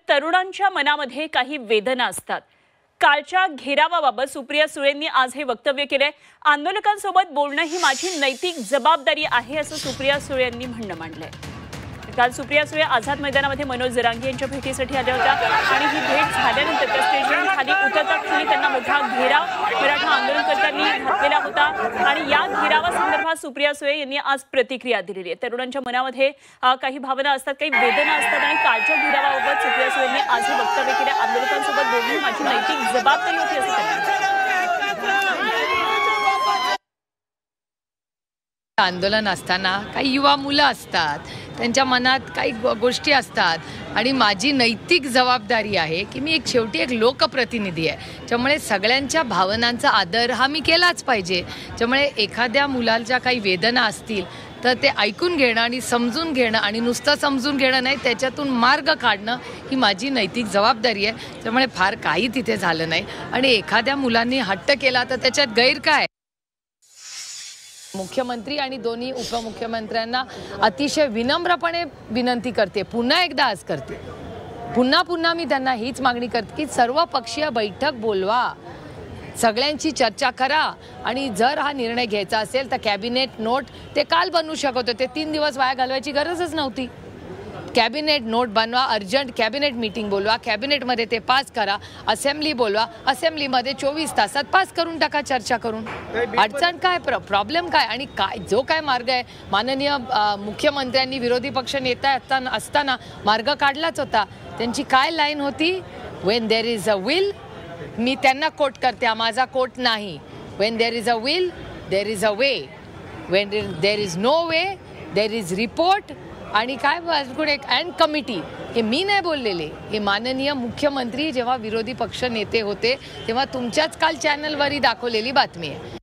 तरुणांच्या मनामध्ये काही वेदना असतात। कालच्या घेरावाबाबत सुप्रिया सुळेंनी आज हे वक्तव्य केले। आंदोलकांसोबत बोलणं ही माझी नैतिक जबाबदारी आहे असं सुप्रिया सुळे यांनी म्हणणं मांडलंय। काल सुप्रिया सुळे आझाद मैदानामध्ये मनोज जरांगे यांच्या भेटीसाठी आल्या होत्या आणि ही भेट झाल्यानंतर त्या स्टेजवरून खाली उतरताना त्यांना मोठा घेराव मराठा आंदोलनकर्त्यांनी घातलेला होता आणि या घेरावासंदर्भात सुप्रिया सुळे यांनी आज प्रतिक्रिया दिलेली आहे। तरुणांच्या मनामध्ये काही भावना असतात, काही वेदना असतात आणि कालच्या घेरावाबाबत सुप्रिया सुळे यांनी आज हे वक्तव्य केले। आंदोलकांसोबत बोलणं माझी नैतिक जबाबदारी होती असं त्यांनी आंदोलन असताना काही युवा मुलं असतात, त्यांच्या मनात काही गोष्टी असतात आणि माझी नैतिक जबाबदारी आहे की मी शेवटी एक लोकप्रतिनिधी आहे। त्यामुळे सगळ्यांच्या भावनांचा आदर हा मी केलाच पाहिजे। त्यामुळे एखाद्या मुलाच्या काही वेदना असतील तर ते ऐकून घेणं आणि समजून घेणं आणि नुसतं समजून घेणं नाही, त्याच्यातून मार्ग काढणं ही माझी नैतिक जबाबदारी आहे। त्यामुळे फार काही तिथे झालं नाही आणि एखाद्या मुलांनी हट्ट केला तर त्याच्यात गैर काय। मुख्यमंत्री आणि दोन्ही उपमुख्यमंत्र्यांना अतिशय विनम्रपणे विनंती करते, पुन्हा एकदा आज करते, पुन्हा मी त्यांना हीच मागणी करते की सर्वपक्षीय बैठक बोलवा, सगळ्यांची चर्चा करा आणि जर हा निर्णय घ्यायचा असेल तर कॅबिनेट नोट ते काल बनवू शकत होते, 3 दिवस वाया घालवायची गरजच नव्हती। कॅबिनेट नोट बनवा, अर्जंट कॅबिनेट मीटिंग बोलवा, कॅबिनेटमध्ये ते पास करा, असेंब्ली बोलवा, असेंब्लीमध्ये 24 तासात पास करून टाका चर्चा करून। अडचण काय, प्रॉब्लेम काय आणि काय जो काय मार्ग आहे। माननीय मुख्यमंत्र्यांनी विरोधी पक्ष नेता असताना मार्ग काढलाच होता। त्यांची काय लाईन होती, when there is a will, मी त्यांना कोट करते, माझा कोट नाही, when there is a will there is a way, when there is no way there is report आणि काय अजून एक अँड कमिटी। हे मी नाही बोललेले, हे माननीय मुख्यमंत्री जेव्हा विरोधी पक्ष नेते होते तेव्हा तुमच्याच काल चॅनलवरही दाखवलेली बातमी आहे।